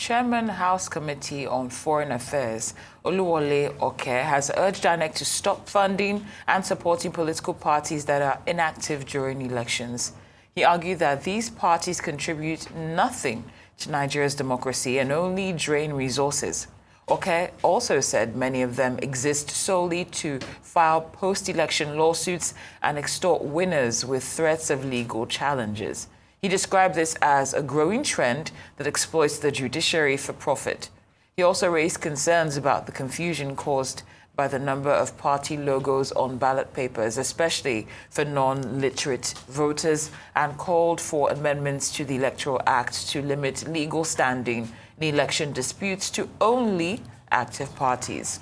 Chairman House Committee on Foreign Affairs, Oluwole Oke, has urged INEC to stop funding and supporting political parties that are inactive during elections. He argued that these parties contribute nothing to Nigeria's democracy and only drain resources. Oke also said many of them exist solely to file post-election lawsuits and extort winners with threats of legal challenges. He described this as a growing trend that exploits the judiciary for profit. He also raised concerns about the confusion caused by the number of party logos on ballot papers, especially for non-literate voters, and called for amendments to the Electoral Act to limit legal standing in election disputes to only active parties.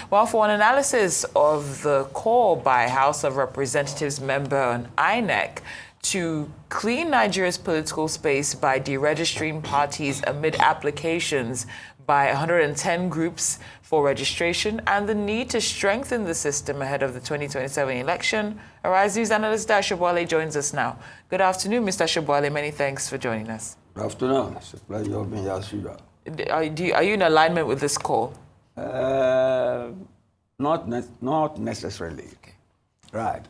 Well, for an analysis of the call by House of Representatives member on INEC to clean Nigeria's political space by deregistering parties amid applications by 110 groups for registration and the need to strengthen the system ahead of the 2027 election, Arise News analyst Dayo Sobowale joins us now. Good afternoon, Mr. Sobowale. Many thanks for joining us. Good afternoon. It's a pleasure being here, Suga. Are you in alignment with this call? Not necessarily. Okay. Right.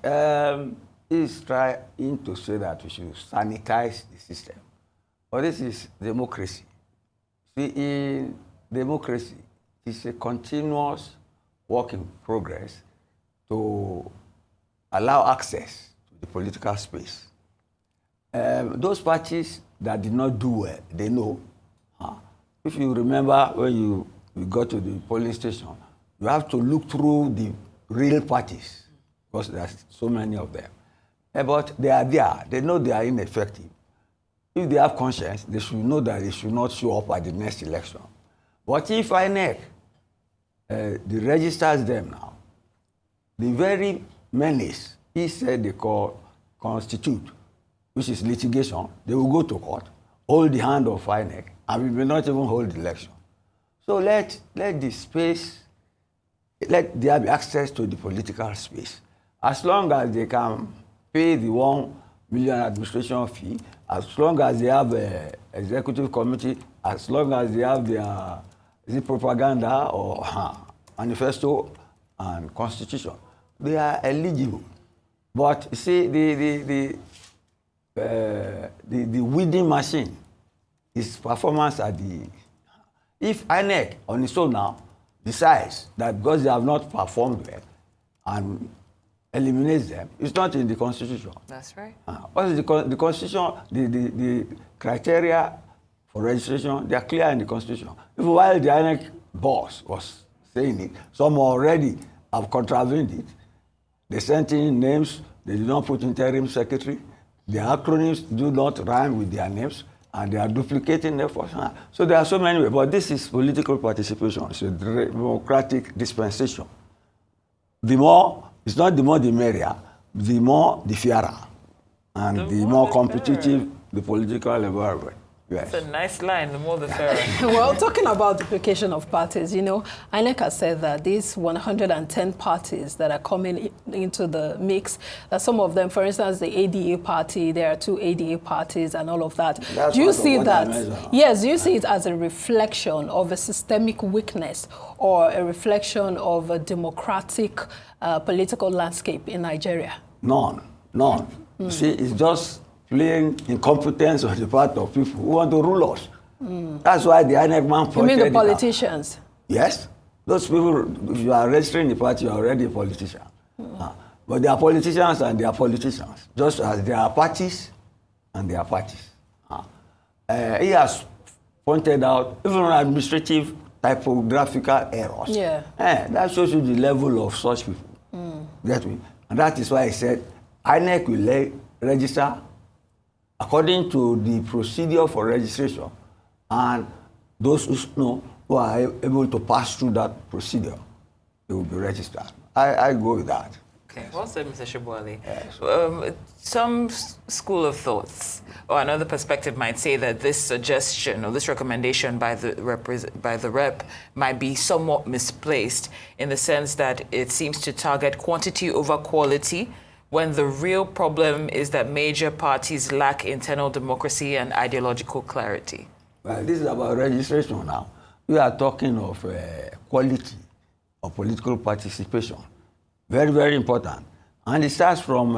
He's trying to say that we should sanitize the system. But this is democracy. See, in democracy, it's a continuous work in progress to allow access to the political space. Those parties that did not do well, they know. If you remember when you got to the polling station, you have to look through the real parties because there's so many of them. But they are there. They know they are ineffective. If they have conscience, they should know that they should not show up at the next election. But if INEC registers them now, the very menace he said they call constitute, which is litigation, they will go to court, hold the hand of INEC, and we may not even hold the election. So let the space, let there be access to the political space. As long as they can pay the 1 million administration fee, as long as they have an executive committee, as long as they have their propaganda or manifesto and constitution, they are eligible. But you see, the winning machine is performance at the. If INEC on its own now decides that because they have not performed well and eliminates them, it's not in the Constitution. That's right. What is the Constitution? The criteria for registration, they are clear in the Constitution. If while the INEC boss was saying it, some already have contravened it. They sent in names, they did not put interim secretary. The acronyms do not rhyme with their names, and they are duplicating efforts. So there are so many ways, but this is political participation. It's a democratic dispensation. The more, it's not the more the merrier, the more the fairer, and the more competitive the political environment. Yes. It's a nice line, the more the fairer. Well, talking about duplication of parties, you know, INEC has said that these 110 parties that are coming into the mix, that some of them, for instance, the ADA party, there are 2 ADA parties and all of that. That's do you see that? Yes, do you see it as a reflection of a systemic weakness or a reflection of a democratic political landscape in Nigeria? None. You see, it's just playing incompetence on the part of people who want to rule us. That's why the INEC man pointed. You mean the politicians? Yes. Those people, if you are registering the party, you are already a politician. But they are politicians and they are politicians, just as there are parties and there are parties. He has pointed out even administrative typographical errors. Yeah. That shows you the level of such people. Get me? And that is why I said INEC will register according to the procedure for registration, and those who are able to pass through that procedure, they will be registered. I go with that. Okay, well said, Mr. Sobowale. Yes. Some school of thoughts or another perspective might say that this suggestion or this recommendation by the rep might be somewhat misplaced in the sense that it seems to target quantity over quality, when the real problem is that major parties lack internal democracy and ideological clarity. Well, this is about registration now. We are talking of quality of political participation. Very, very important. And it starts from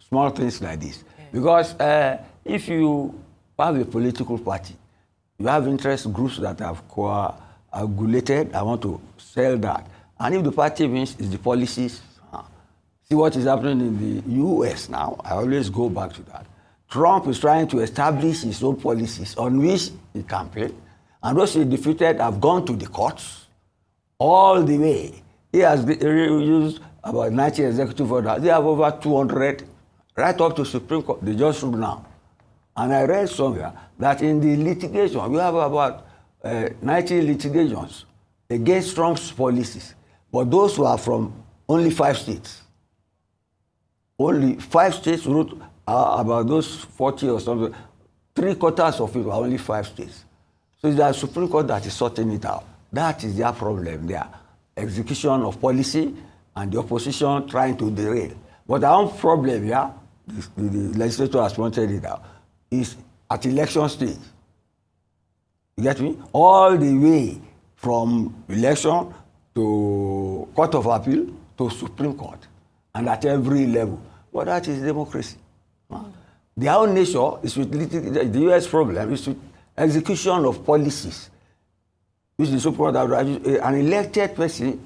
small things like this. Yeah. Because if you have a political party, you have interest groups that have coagulated, I want to sell that. And if the party wins, it's the policies. See what is happening in the US now. I always go back to that. Trump is trying to establish his own policies on which he campaigned. And those he defeated have gone to the courts all the way. He has used about 90 executive orders. They have over 200, right up to Supreme Court. They just ruled now. And I read somewhere that in the litigation, we have about 90 litigations against Trump's policies. But those who are from only 5 states. Only 5 states wrote about those 40 or something. 3/4 of it were only 5 states. So it's the Supreme Court that is sorting it out. That is their problem there. Execution of policy and the opposition trying to derail. But our own problem here, the legislature has pointed it out, is at election stage. You get me? All the way from election to Court of Appeal to Supreme Court, and at every level. But that is democracy. Their own nature is with the U.S. problem is with execution of policies, which the Supreme Court, an elected president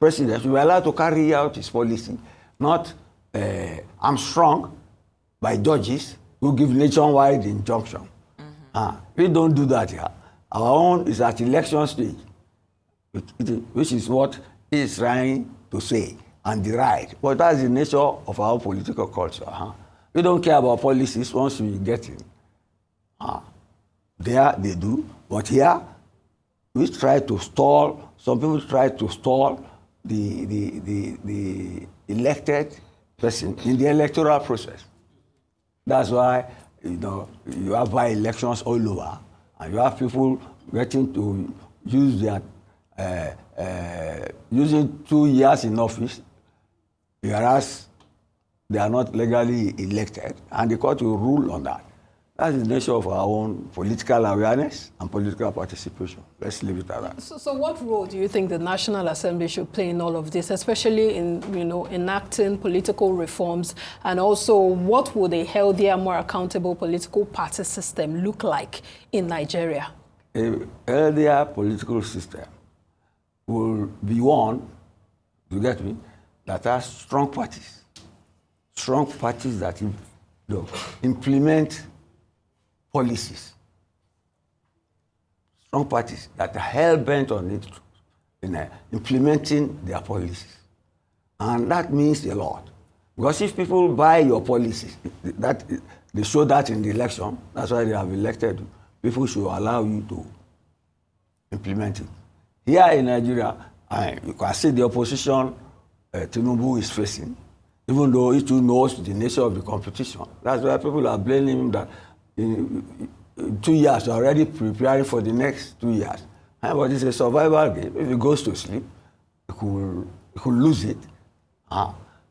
will be allowed to carry out his policy, not hamstrung by judges who give nationwide injunction. We don't do that here. Our own is at election stage, which is what he is trying to say, and the right. But that's the nature of our political culture. We don't care about policies once we get in. There they do, but here we try to stall. Some people try to stall the elected person in the electoral process. That's why you have by-elections all over, and you have people getting to use their using 2 years in office, whereas they are not legally elected, and the court will rule on that. That's the nature of our own political awareness and political participation. Let's leave it at that. So what role do you think the National Assembly should play in all of this, especially in enacting political reforms, and also what would a healthier, more accountable political party system look like in Nigeria? A healthier political system will be one, you get me, that has strong parties that implement policies, strong parties that are hell-bent on it, in implementing their policies. And that means a lot. Because if people buy your policies, they show that in the election, that's why they have elected you. People should allow you to implement it. Here in Nigeria, you can see the opposition Tinubu is facing, even though he too knows the nature of the competition. That's why people are blaming him that in 2 years, you're already preparing for the next 2 years. But it's a survival game. If he goes to sleep, he could lose it.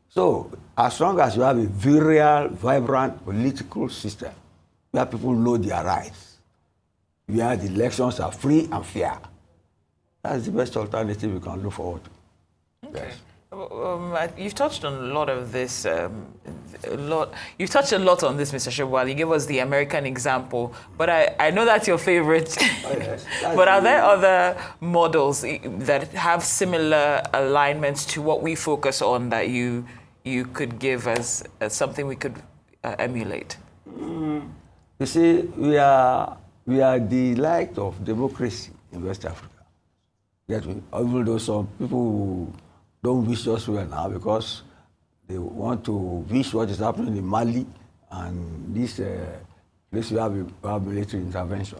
So as long as you have a virile, vibrant political system where people know their rights, where the elections are free and fair, that's the best alternative we can look forward to. Okay. Yes. You've touched on a lot of this. You've touched a lot on this, Mr. Sobowale. You gave us the American example, but I know that's your favorite. Oh, yes. But are there other models that have similar alignments to what we focus on that you could give as something we could emulate? You see, we are the light of democracy in West Africa. Get me? Even though some people don't wish us well now because they want to wish what is happening in Mali and this place we have military intervention.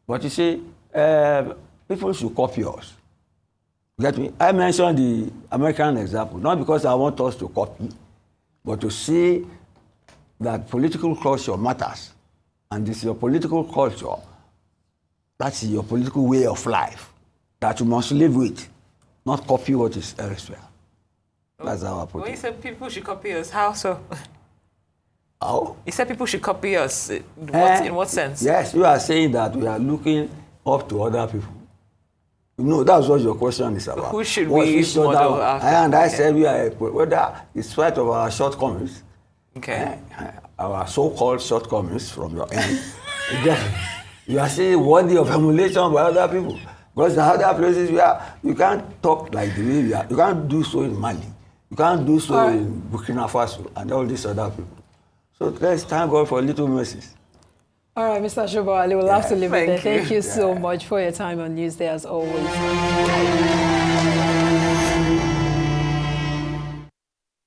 But you see, people should copy us. Get me? I mentioned the American example, not because I want us to copy, but to see that political culture matters. And this is your political culture, that's your political way of life, that you must live with, not copy what is elsewhere. That's our approach. When you said people should copy us, how so? How? You said people should copy us. In what sense? Yes, you are saying that we are looking up to other people. No, that's what your question is about. Who should we model after? And I said we are, whether in spite of our shortcomings, Okay. Our so-called shortcomings from your end, you are saying worthy of emulation by other people. Because in other places you can't talk like the way we are. You can't do so in Mali. You can't do so in Burkina Faso and all these other people. So let's thank God for little mercies. All right, Mr. Sobowale, we'll have to leave it there. Thank you. Thank you so much for your time on Newsday as always.